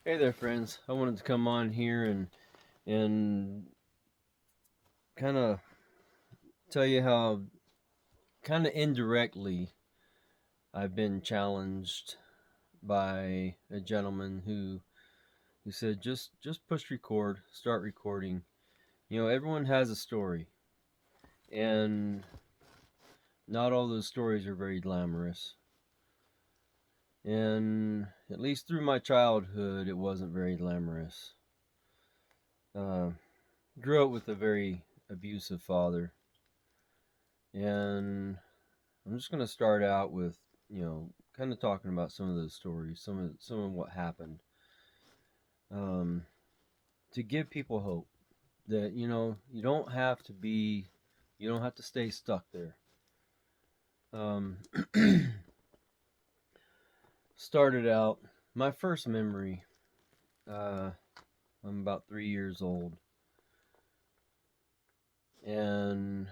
Hey there, friends. I wanted to come on here and kind of tell you how kind of indirectly I've been challenged by a gentleman who said just push record, start recording. Everyone has a story, and not all those stories are very glamorous. And at least through my childhood, it wasn't very glamorous. Uh, Grew up with a very abusive father, and I'm just gonna start out with, kind of talking about some of those stories, some of what happened, um, to give people hope that you don't have to stay stuck there. Um, Started out my first memory. Uh, I'm about 3 years old, and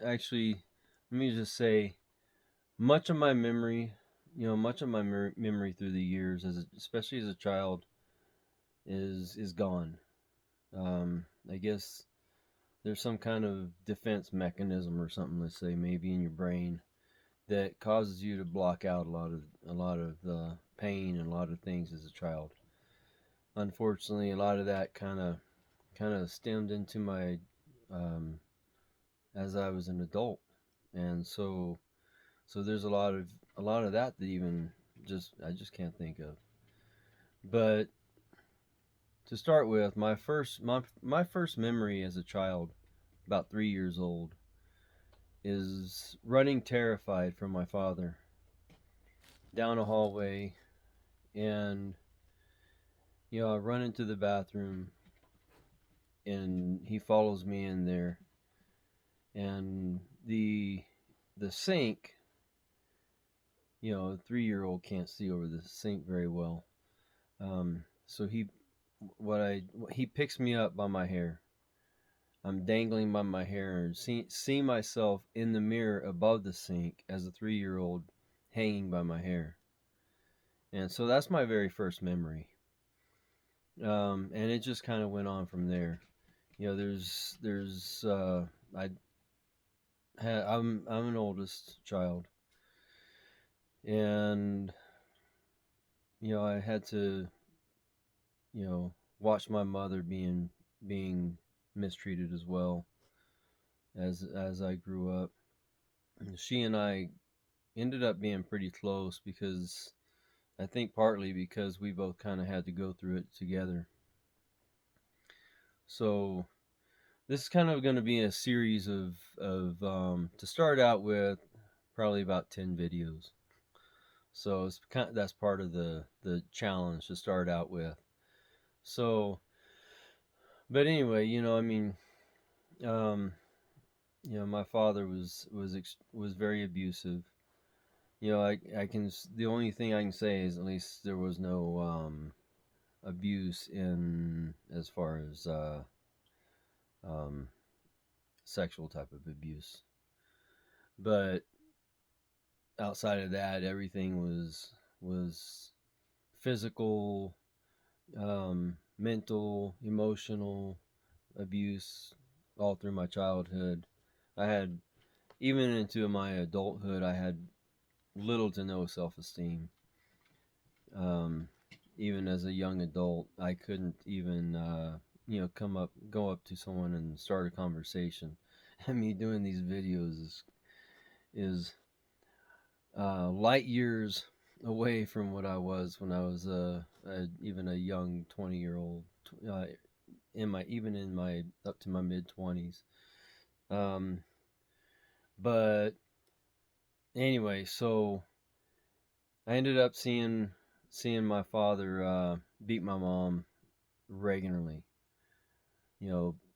actually, let me just say, much of my memory, much of my memory through the years, especially as a child, is gone. I guess there's some kind of defense mechanism or something, let's say, maybe in your brain that causes you to block out a lot of pain and a lot of things as a child. Unfortunately, a lot of that kind of stemmed into my um, as I was an adult, and so there's a lot of that even just I just can't think of. But to start with, my first memory as a child, about 3 years old, is running terrified from my father down a hallway, and I run into the bathroom, and he follows me in there, and the sink, a 3-year-old can't see over the sink very well. So he picks me up by my hair. I'm dangling by my hair and see myself in the mirror above the sink as a 3-year-old hanging by my hair. And so that's my very first memory. And it just kind of went on from there. There's I I'm an oldest child, and I had to watch my mother being mistreated as well as I grew up. She and I ended up being pretty close because I think partly because we both kind of had to go through it together. So this is kind of going to be a series of to start out with, probably about 10 videos. So that's part of the challenge to start out with. So, but anyway, I mean, um, my father was very abusive. I can the only thing I can say is at least there was no abuse in as far as um, sexual type of abuse. But outside of that, everything was physical, mental, emotional abuse all through my childhood. I had even into my adulthood, I had little to no self-esteem. Um, Even as a young adult, I couldn't even go up to someone and start a conversation. And me doing these videos is light years away from what I was when I was even a young 20-year-old, uh, in my up to my mid 20s. Um, but anyway, so I ended up seeing my father beat my mom regularly.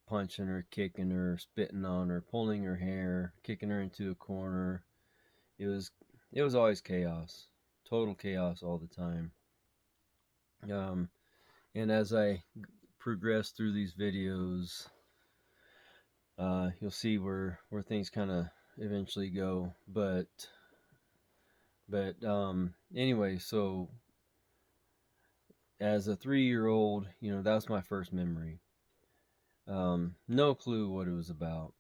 Punching her, kicking her, spitting on her, pulling her hair, kicking her into a corner. It was it was always chaos, total chaos all the time. Um, and as I progress through these videos, you'll see where things kind of eventually go. But anyway, so as a 3-year-old, that was my first memory. No clue what it was about.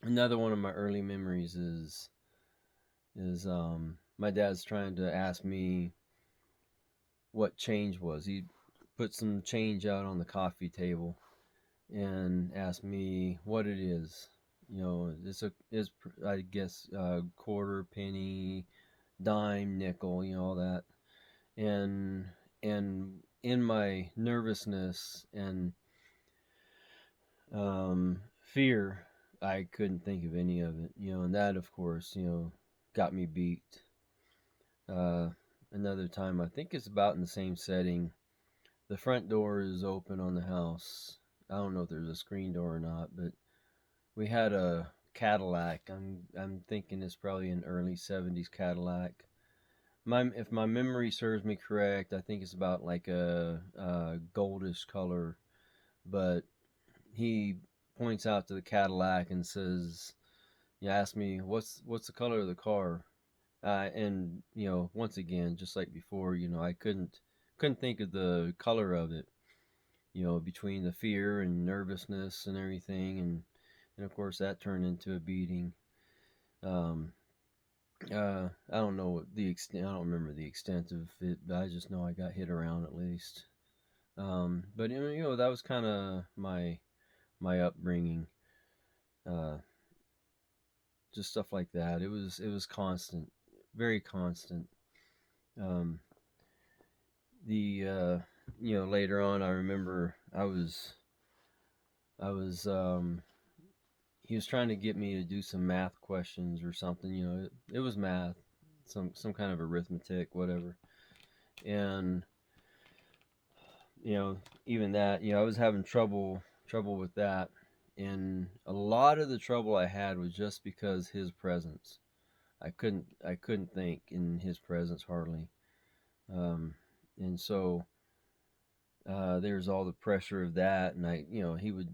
Another one of my early memories is my dad's trying to ask me what change was. He put some change out on the coffee table and asked me what it is. It's I guess quarter, penny, dime, nickel, all that. And in my nervousness and fear, I couldn't think of any of it. And that, of course, got me beat. Uh, Another time, I think it's about in the same setting. The front door is open on the house. I don't know if there's a screen door or not, but we had a Cadillac. I'm thinking it's probably an early '70s Cadillac. If my memory serves me correct, I think it's about like a goldish color. But he points out to the Cadillac and says, "You ask me what's the color of the car?" And once again, just like before, I couldn't think of the color of it. Between the fear and nervousness and everything, and of course that turned into a beating. Um, I don't know what the extent. I don't remember the extent of it, but I just know I got hit around at least. But that was kind of my upbringing. Uh, just stuff like that. It was constant, very constant. Um, the Later on, I remember I was he was trying to get me to do some math questions or something. It was math, some kind of arithmetic, whatever. And even that, I was having trouble with that. And a lot of the trouble I had was just because his presence. I couldn't think in his presence hardly. Um, and so there's all the pressure of that, and he would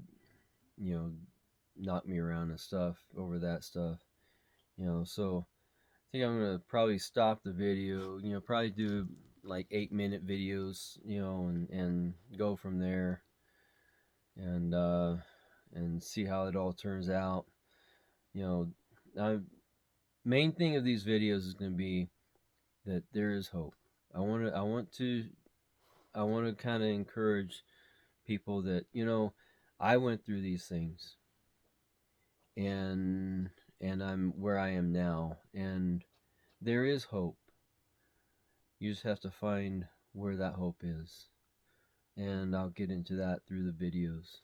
you know knock me around and stuff over that stuff. So I think I'm gonna probably stop the video. Probably do like 8-minute videos. And go from there, and see how it all turns out. You know, I, Main thing of these videos is gonna be that there is hope. I want to kind of encourage people that I went through these things, and I'm where I am now, and there is hope. You just have to find where that hope is, and I'll get into that through the videos.